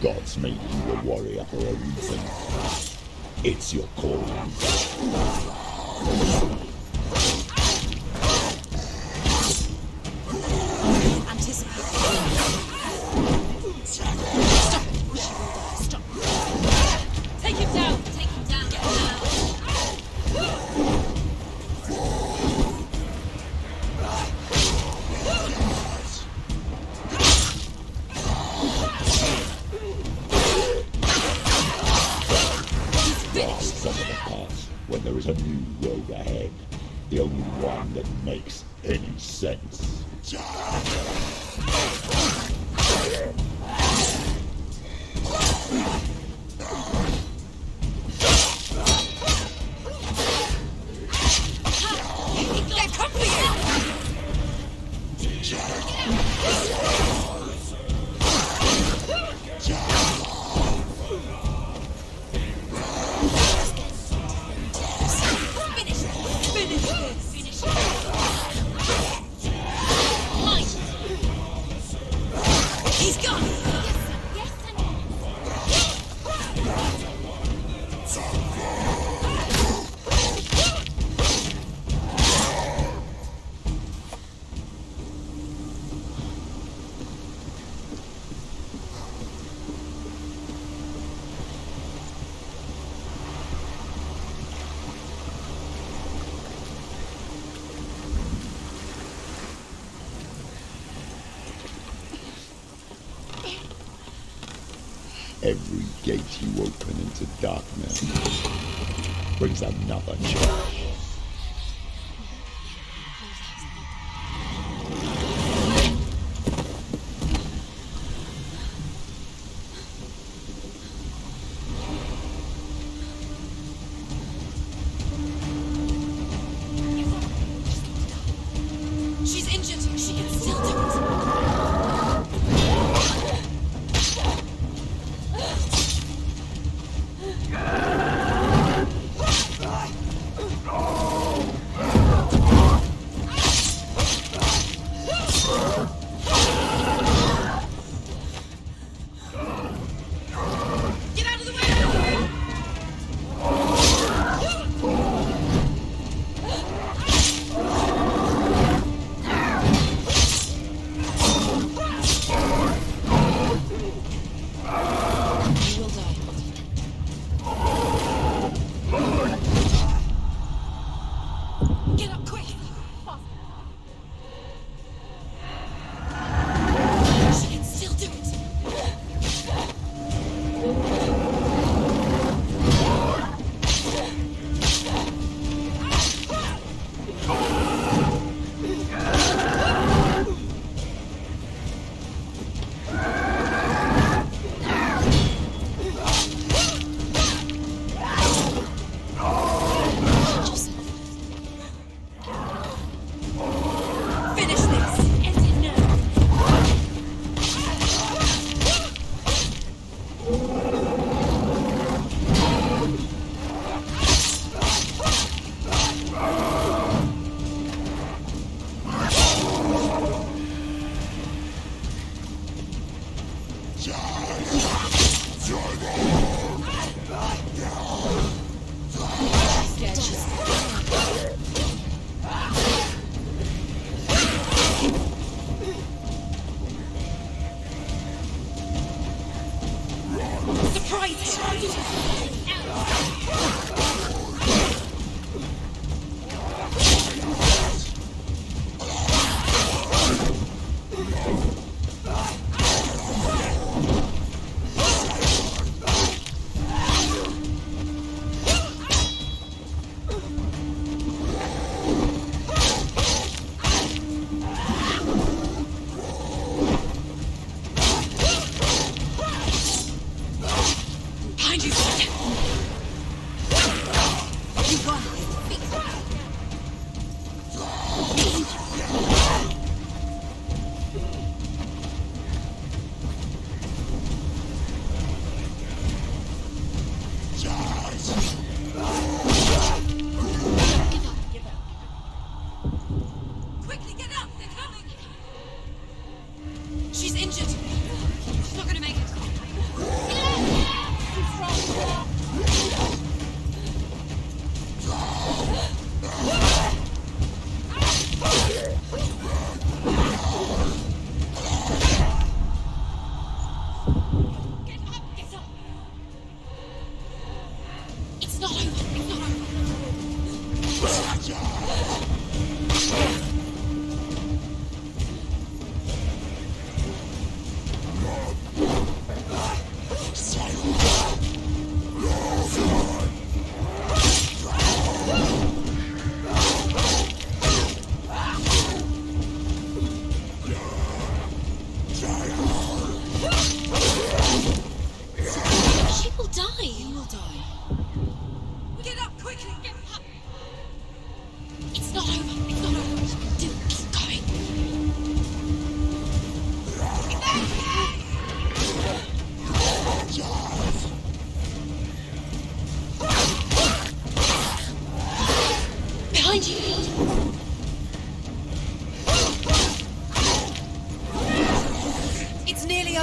gods made you a warrior for a reason. It's your calling. When there is a new road ahead, the only one that makes any sense. Every gate you open into darkness brings another change. She's injured. She can still do it.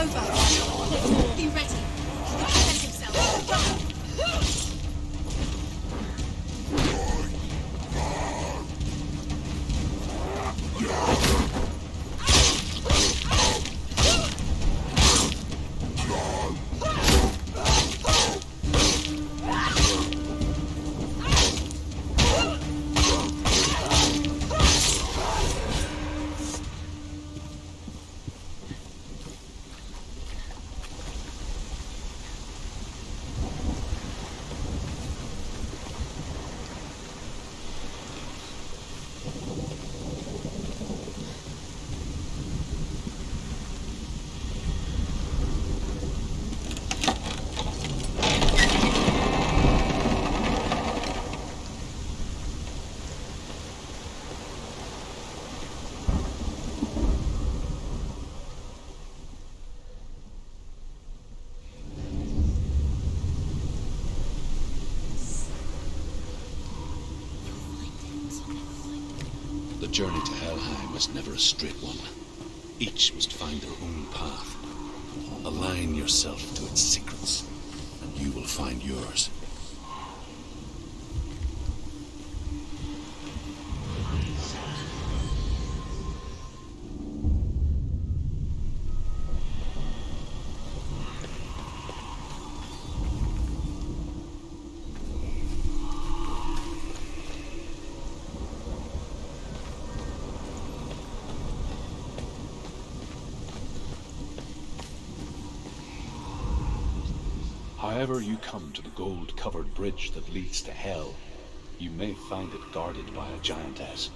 over. Let's all be ready. Defend himself. The journey to Helheim was never a straight one. Each must find their own path. Align yourself to its secrets, and you will find yours. However you come to the gold-covered bridge that leads to Hell, you may find it guarded by a giantess.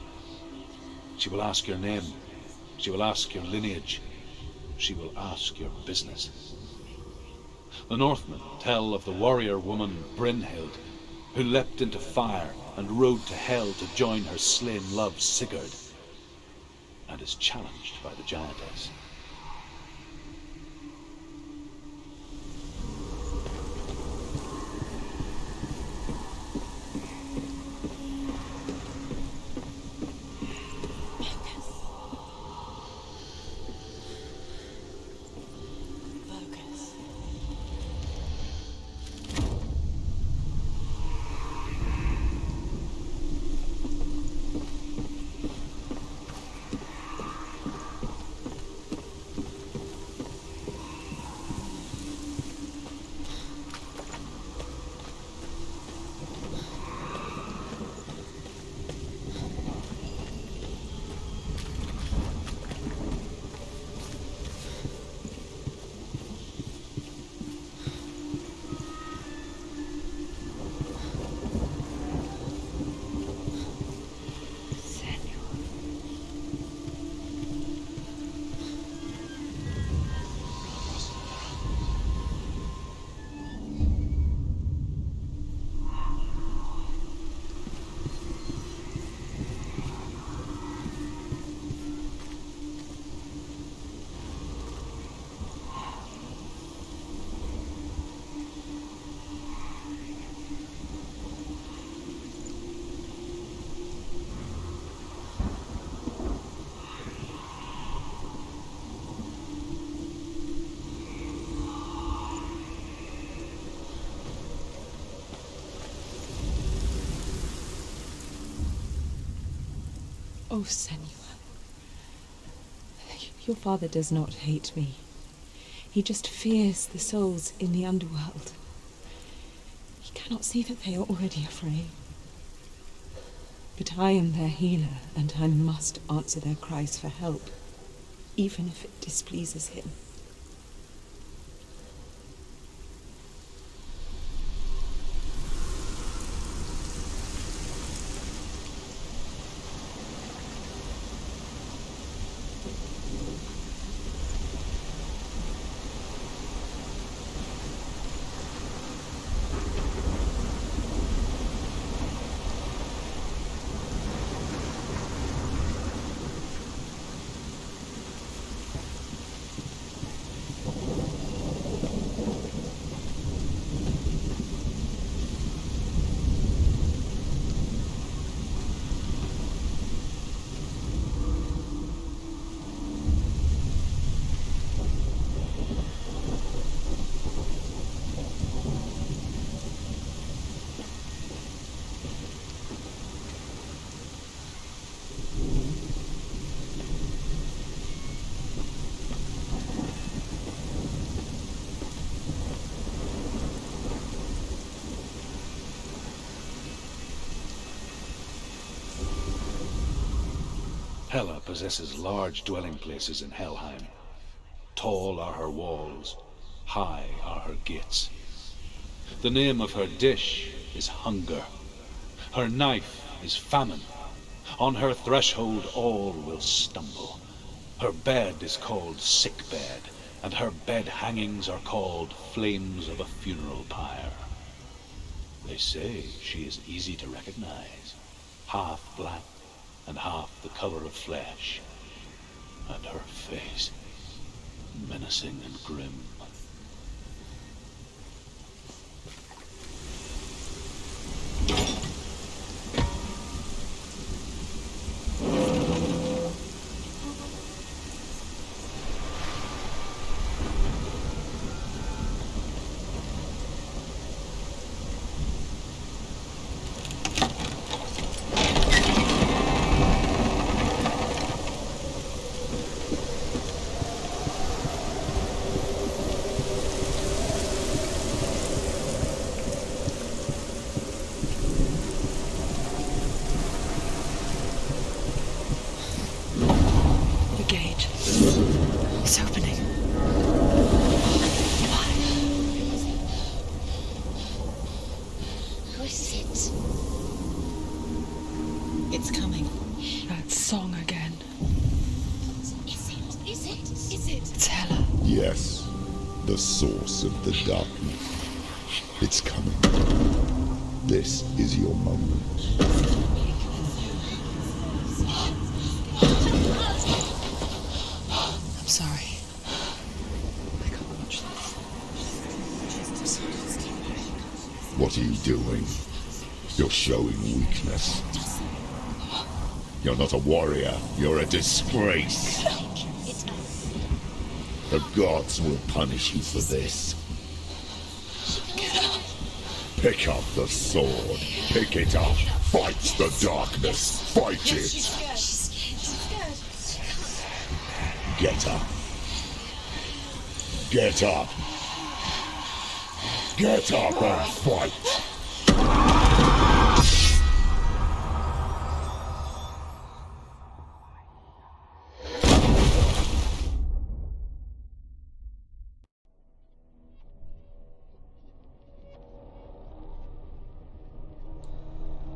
She will ask your name, she will ask your lineage, she will ask your business. The Northmen tell of the warrior woman Brynhild, who leapt into fire and rode to Hell to join her slain love Sigurd, and is challenged by the giantess. Oh, Senua. Your father does not hate me. He just fears the souls in the underworld. He cannot see that they are already afraid. But I am their healer, and I must answer their cries for help, even if it displeases him. Hela possesses large dwelling places in Helheim. Tall are her walls, high are her gates. The name of her dish is hunger. Her knife is famine. On her threshold all will stumble. Her bed is called sick bed, and her bed hangings are called flames of a funeral pyre. They say she is easy to recognize, half black and half the color of flesh, and her face menacing and grim. The source of the darkness. It's coming. This is your moment. I'm sorry. I can't watch this. What are you doing? You're showing weakness. You're not a warrior. You're a disgrace. The gods will punish you for this. Pick up the sword. Pick it up. Fight the darkness. Fight it. Get up. Get up. Get up and fight.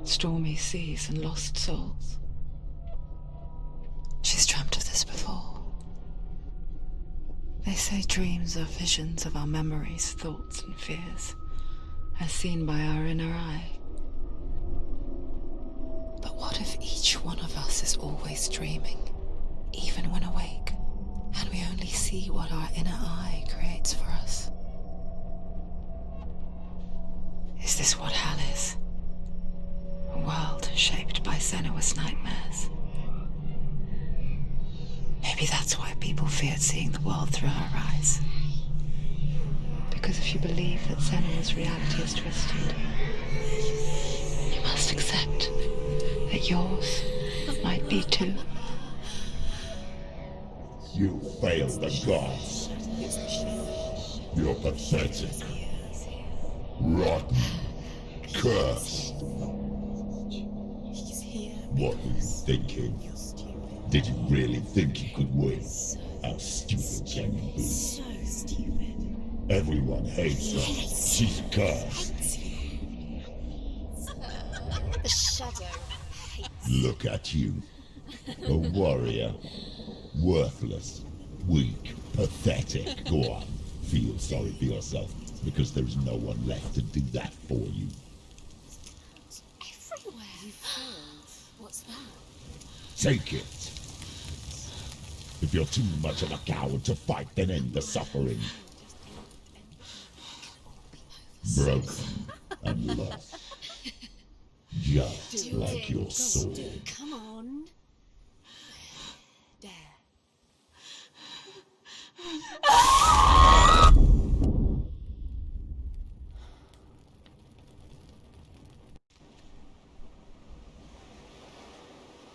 Stormy seas and lost souls. She's dreamt of this before. They say dreams are visions of our memories, thoughts and fears, as seen by our inner eye. But what if each one of us is always dreaming, even when awake, and we only see what our inner eye creates for us? Is this what hell is? A world shaped by Senua's nightmares. Maybe that's why people feared seeing the world through her eyes. Because if you believe that Senua's reality is twisted, you must accept that yours might be too. You fail the gods. You're pathetic. Rotten. Cursed. What were you thinking? Did you really think you could win? How stupid can you be? So stupid. Everyone hates her. She's cursed. The shadow hates. Look at you. A warrior. Worthless. Weak. Pathetic. Go on. Feel sorry for yourself, because there is no one left to do that for you. Everywhere. You failed. What's that? Take it. If you're too much of a coward to fight, then end the suffering. Broken and lost. Just like your soul. Come on. Dare.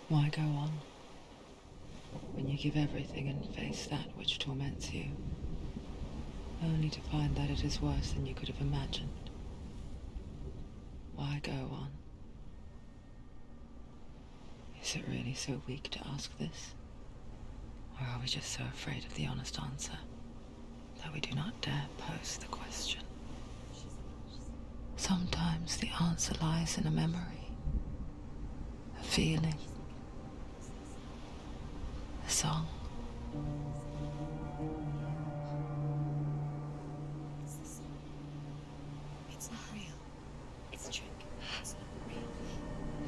Why go on when you give everything and face that which torments you, only to find that it is worse than you could have imagined? Why go on Is it really so weak to ask this? Or are we just so afraid of the honest answer that we do not dare pose the question? Sometimes the answer lies in a memory, a feeling, a song. It's not real. It's a trick. It's not real.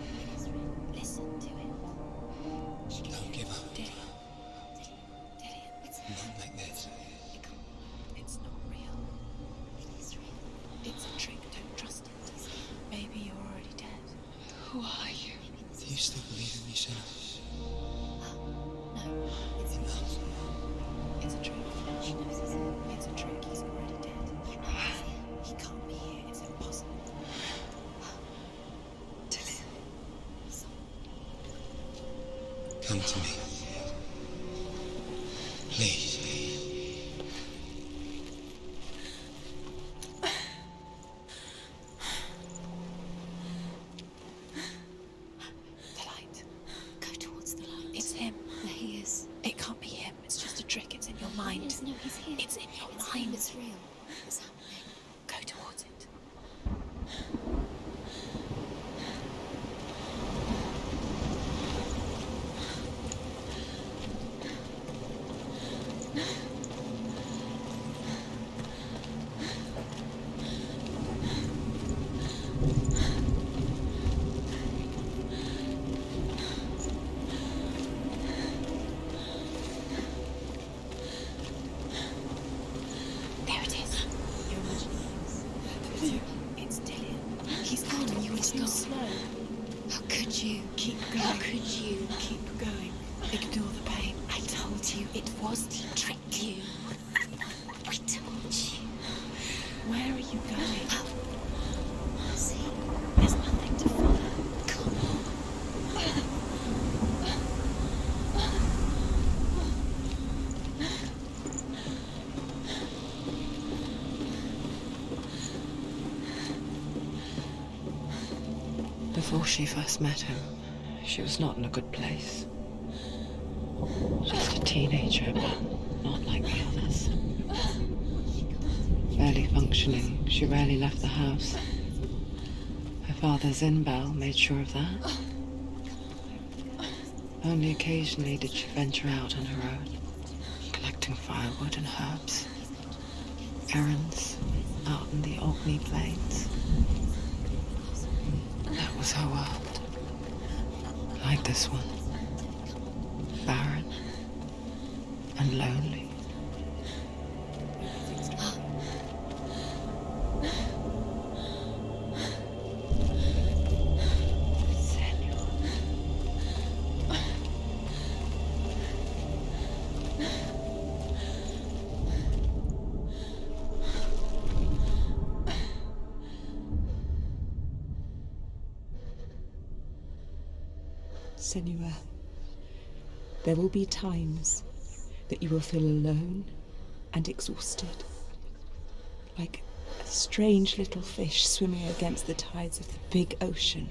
It is real. Listen to it. She can Don't give up. Dewi. It's Not like this. It's not real. It is real. It's a trick. Don't trust it. Maybe you're already dead. Who are you? Do you still believe in me, Senua? No, it's Enough. It's a trick. She knows it's a trick. He's already dead. You know he's here. He can't be here. It's impossible. Come to me. Please. The light. Go towards the light. It's him. There he is. It can't be him. It's just a trick. It's in your mind. No, he's here. It's in your mind. It's real. It's happening. Go towards it. There it is. You're imagining things. It's Dillian. He's gone. You were too slow. How could you? Keep going. How could you? Keep going. Ignore the pain. I told you it was to trick you. I told you. Where are you going? See, there's nothing to follow. Come on. Before she first met him, she was not in a good place. Just a teenager, but not like the others. Barely functioning, she rarely left the house. Her father's in-bell made sure of that. Only occasionally did she venture out on her own, collecting firewood and herbs. Errands out in the Orkney plains. That was her world. Like this one. Barren and lonely. Senua, there will be times that you will feel alone and exhausted, like a strange little fish swimming against the tides of the big ocean.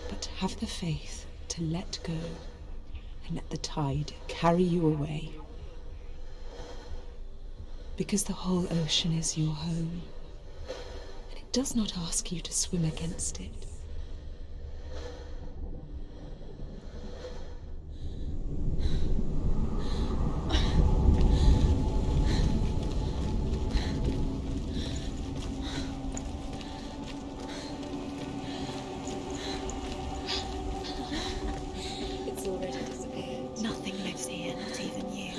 But have the faith to let go and let the tide carry you away, because the whole ocean is your home, and it does not ask you to swim against it. It's already disappeared. Nothing lives here, not even you.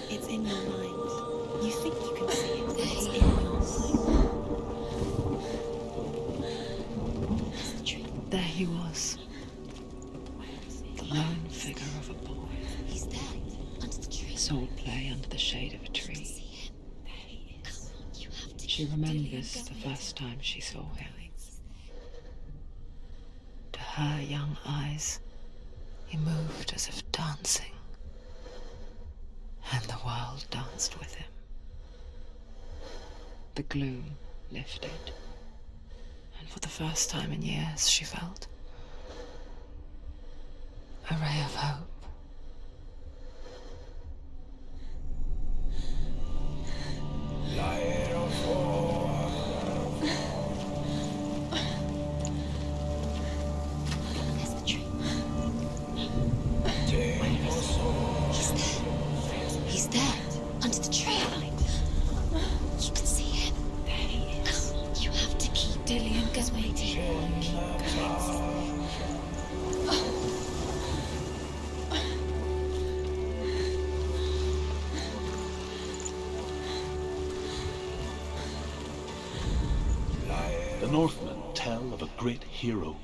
It's in your mind. You think you can see it, but it's in your mind. That's the truth. There he was, Where is he? the lone figure of a boy. He's there, under the tree. Soul play under the shade of a tree. See him. There he is. Come on, you have to She keep remembers doing the it. first time she saw him. To her young eyes, he moved as if dancing, and the world danced with him. The gloom lifted, and For the first time in years, she felt a ray of hope. There's the tree. Where is he? He's there. Under the tree. You can see him. There he is. You have to keep Dillian going. Keep going. The Northmen tell of a great hero.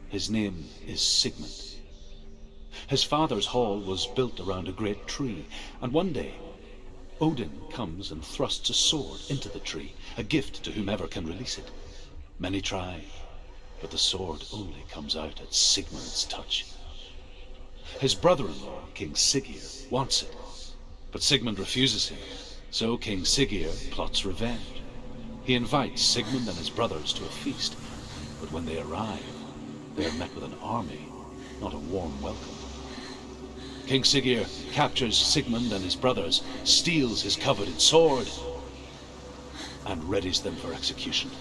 His name is Sigmund. His father's hall was built around a great tree, and one day Odin comes and thrusts a sword into the tree, a gift to whomever can release it. Many try, but the sword only comes out at Sigmund's touch. His brother-in-law, King Siggeir, wants it, but Sigmund refuses him, so King Siggeir plots revenge. He invites Sigmund and his brothers to a feast, but when they arrive, they are met with an army, not a warm welcome. King Siggeir captures Sigmund and his brothers, steals his coveted sword, and readies them for execution.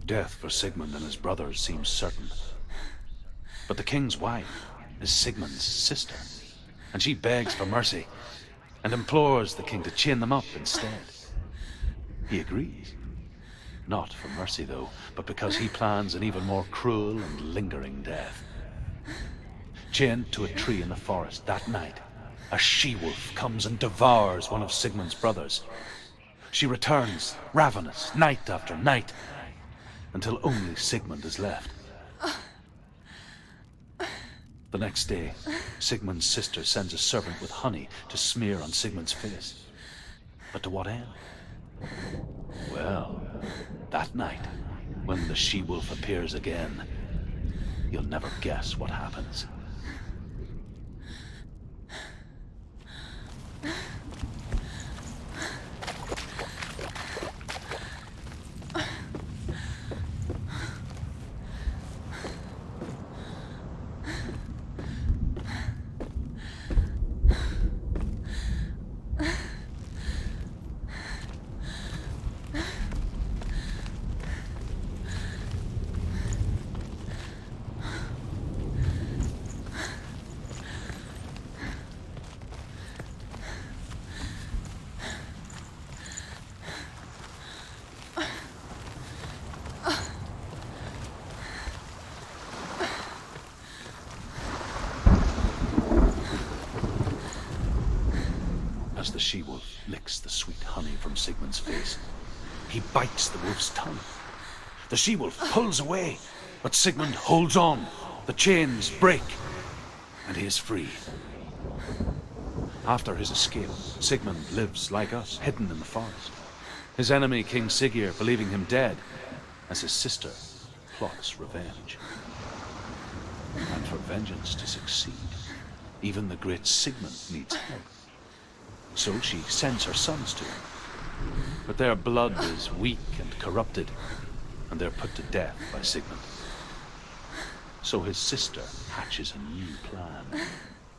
Death for Sigmund and his brothers seems certain. But the king's wife is Sigmund's sister, and she begs for mercy and implores the king to chain them up instead. He agrees. Not for mercy, though, but because he plans an even more cruel and lingering death. Chained to a tree in the forest that night, a she-wolf comes and devours one of Sigmund's brothers. She returns, ravenous, night after night, until only Sigmund is left. The next day, Sigmund's sister sends a servant with honey to smear on Sigmund's face. But to what end? Well, that night, when the she-wolf appears again, you'll never guess what happens. As the she-wolf licks the sweet honey from Sigmund's face, he bites the wolf's tongue. The she-wolf pulls away, but Sigmund holds on. The chains break, and he is free. After his escape, Sigmund lives like us, hidden in the forest. His enemy, King Siggeir, believing him dead, as his sister plots revenge. And for vengeance to succeed, even the great Sigmund needs help. So she sends her sons to him. But their blood is weak and corrupted, and they're put to death by Sigmund. So his sister hatches a new plan,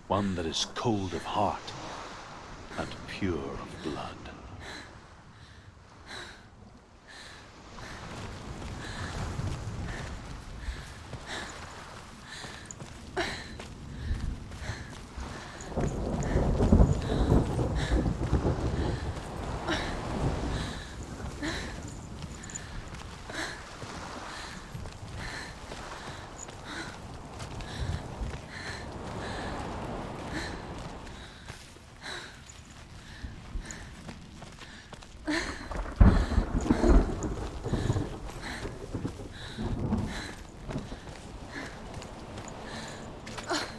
one that is cold of heart and pure of blood.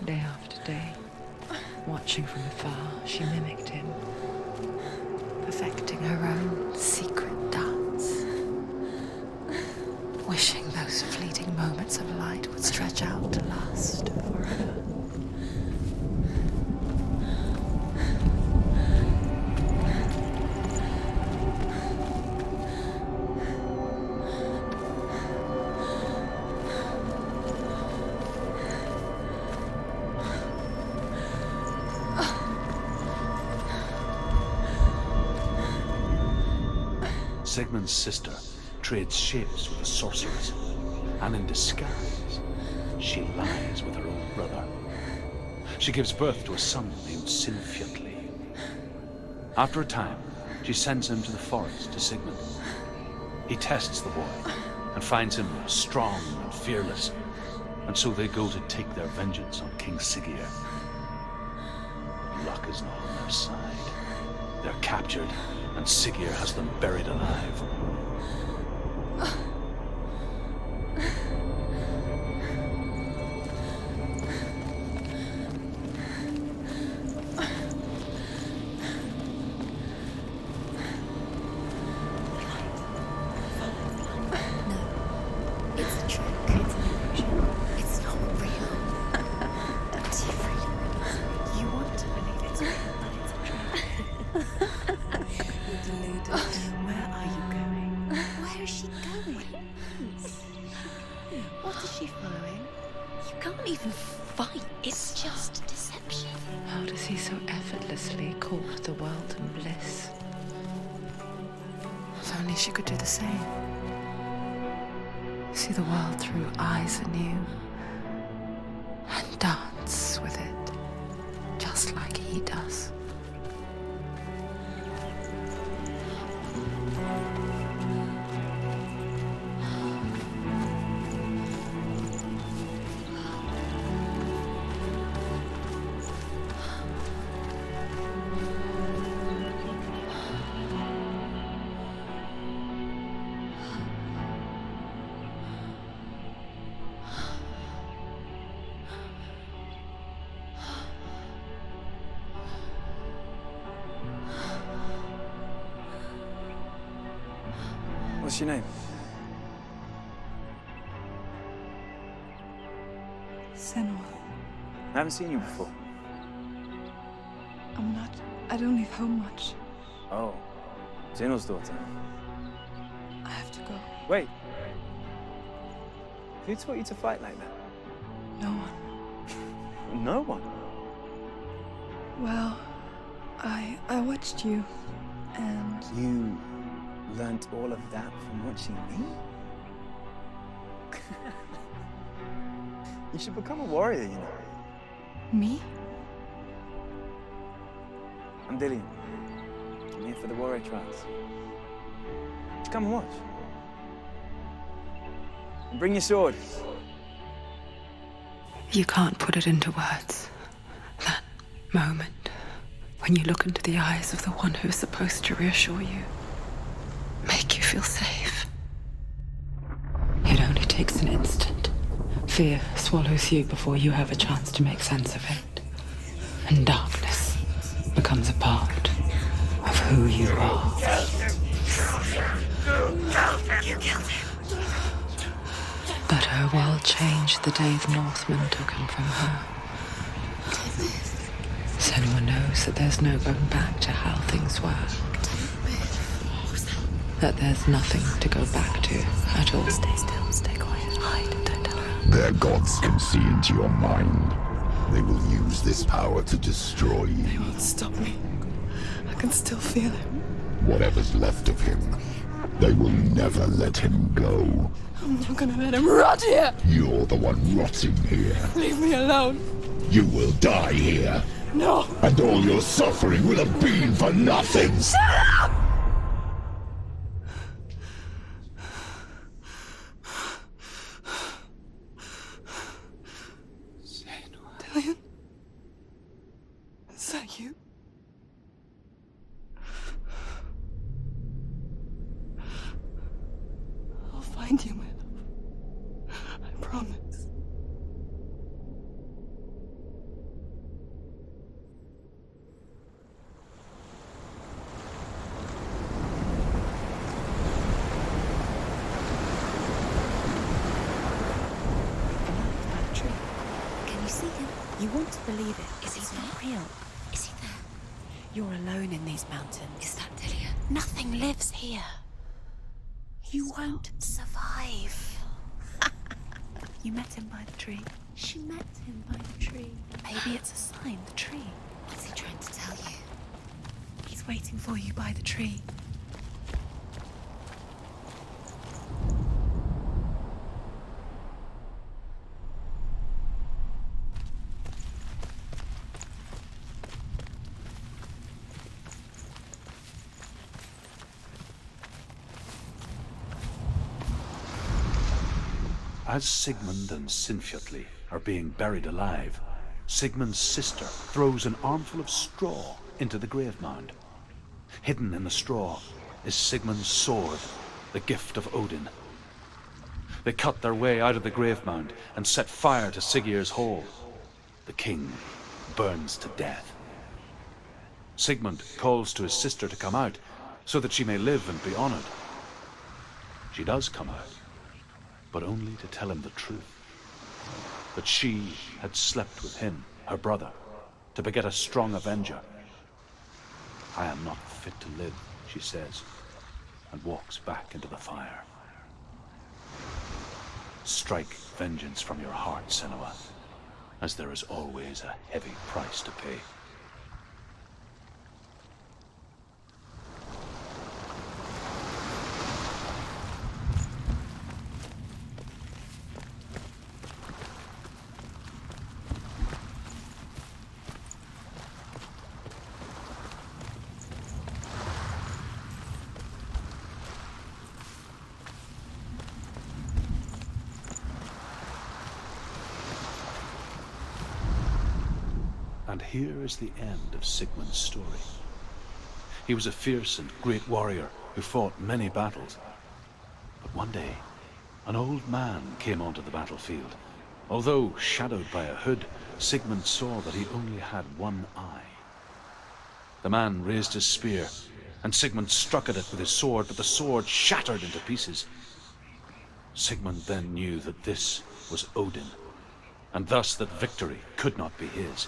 Day after day, watching from afar, she mimicked him, perfecting her own secret dance, wishing those fleeting moments of light would stretch out to last forever. Sigmund's sister trades shapes with a sorceress, and in disguise, she lies with her own brother. She gives birth to a son named Sinfjotli. After a time, she sends him to the forest to Sigmund. He tests the boy and finds him strong and fearless, and so they go to take their vengeance on King Siggeir. Luck is not on their side. They're captured, and Siggeir has them buried alive. It's a trick. It's an illusion. It's not real. It's real. You want to believe it's real, but it's a trick. You're deluded. Where are you going? Where is she going? What is she following? You can't even fight. It's just deception. How does he so effortlessly court the world and bliss? If only she could do the same. See the world through eyes anew and dance with it, just like he does. What's your name? Senua. I haven't seen you before. I don't leave home much. Oh, Zeno's daughter. I have to go. Wait. Who taught you to fight like that? No one. No one. Well, I watched you, and You learnt all of that from watching me? You should become a warrior, you know. me? I'm Dillian. I'm here for the warrior trials. Come and watch. And bring your sword. You can't put it into words. That moment when you look into the eyes of the one who is supposed to reassure you, make you feel safe. It only takes an instant. Fear swallows you before you have a chance to make sense of it. And darkness becomes a part of who you are. You killed him. her world changed the day the Northmen took him from her. Senua knows that there's no going back to how things were. That there's nothing to go back to at all. Stay still, stay quiet, hide, don't tell her. Their gods can see into your mind. They will use this power to destroy you. They won't stop me. I can still feel him. Whatever's left of him, they will never let him go. I'm not gonna let him rot here. You're the one rotting here. Leave me alone. You will die here. No. And all your suffering will have been for nothing. Shut up! Dillian? Is that you? I'll find you, my love. I promise. Can you see him? You want to believe it. Is he not real? Is he there? You're alone in these mountains. Is that Dillian? Nothing lives here. You won't survive. You met him by the tree. She met him by the tree. Maybe it's a sign, the tree. What's he trying to tell you? He's waiting for you by the tree. As Sigmund and Sinfjotli are being buried alive, Sigmund's sister throws an armful of straw into the grave mound. Hidden in the straw is Sigmund's sword, the gift of Odin. They cut their way out of the grave mound and set fire to Siggeir's hall. The king burns to death. Sigmund calls to his sister to come out so that she may live and be honored. She does come out, but only to tell him the truth. That she had slept with him, her brother, to beget a strong avenger. I am not fit to live, she says, and walks back into the fire. Strike vengeance from your heart, Senua, as there is always a heavy price to pay. And here is the end of Sigmund's story. He was a fierce and great warrior who fought many battles. But one day, an old man came onto the battlefield. Although shadowed by a hood, Sigmund saw that he only had one eye. The man raised his spear, and Sigmund struck at it with his sword, but the sword shattered into pieces. Sigmund then knew that this was Odin, and thus that victory could not be his.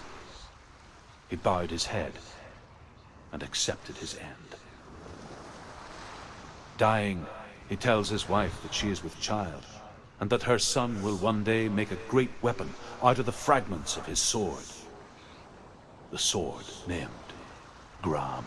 He bowed his head and accepted his end. Dying, he tells his wife that she is with child, and that her son will one day make a great weapon out of the fragments of his sword. The sword named Gram.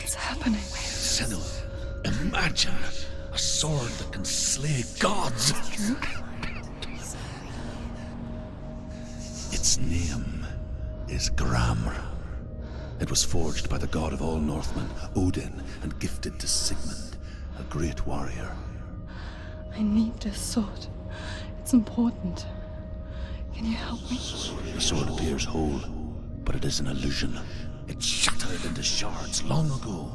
What's happening? Senua, imagine a sword that can slay gods. Its name is Grammar. It was forged by the god of all Northmen, Odin, and gifted to Sigmund, a great warrior. I need this sword. It's important. Can you help me? The sword appears whole, but it is an illusion. It shattered into shards long ago.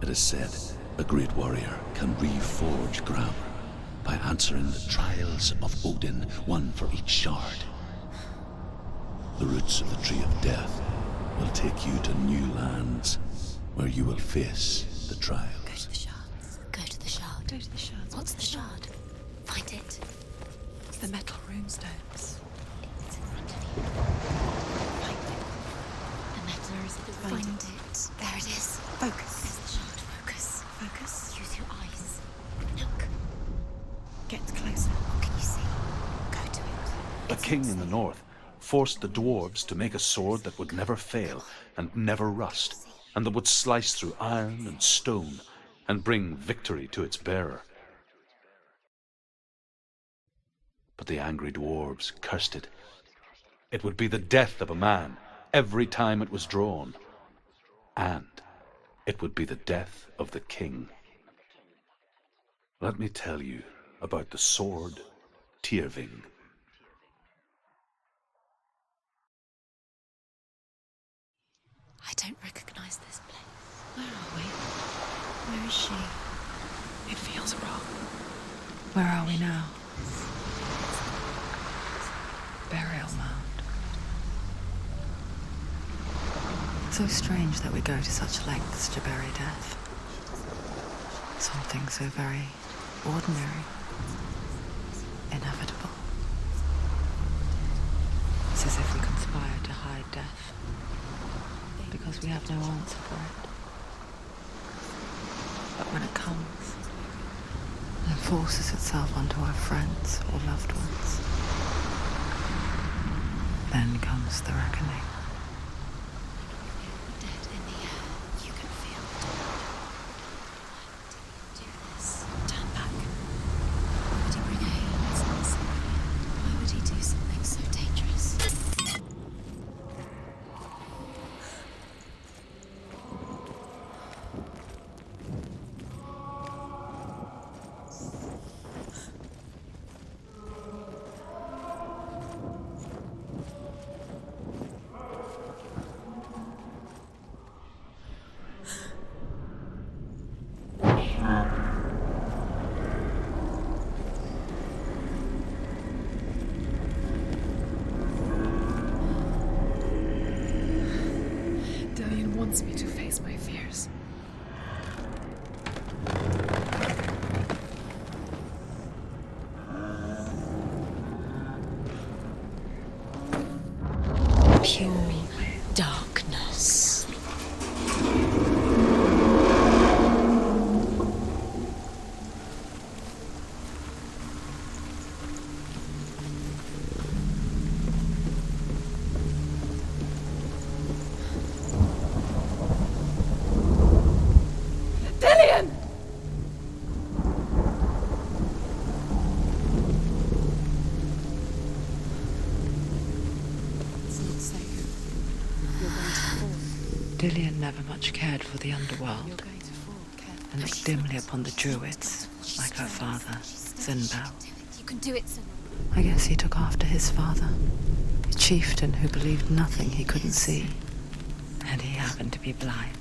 It is said a great warrior can reforge Grammar by answering the trials of Odin, one for each shard. The roots of the Tree of Death will take you to new lands where you will face the trials. Go to the shards. Go to the shard. Go to the shards. What's the shard? Find it. It's the metal runestones. It's in front of you. Find it. The metal. Where is it? Find it. There it is. Focus. There's the shard. Focus. Focus. Use your eyes. Look. Get closer. What can you see? Go to it. A king in the north forced the dwarves to make a sword that would never fail and never rust, and that would slice through iron and stone and bring victory to its bearer. But the angry dwarves cursed it. It would be the death of a man every time it was drawn, and it would be the death of the king. Let me tell you about the sword Tyrving. I don't recognize this place. Where are we? Where is she? It feels wrong. Where are we now? Burial mound. So strange that we go to such lengths to bury death. Something so very ordinary, inevitable. It's as if we conspire to hide death, because we have no answer for it. But when it comes, it forces itself onto our friends or loved ones. Then comes the reckoning. The dead in the air. You can feel the dead. Why would he do this? Turn back. Why would he bring aliens on us? Why would he do something so dangerous? Dewi wants me to face my fears. Pure darkness. Dillian never much cared for the underworld You're going to fall, careful. and looked dimly upon the druids, like her father, Zinbao. You can do it, Senua. I guess he took after his father, a chieftain who believed nothing he couldn't see. And he happened to be blind.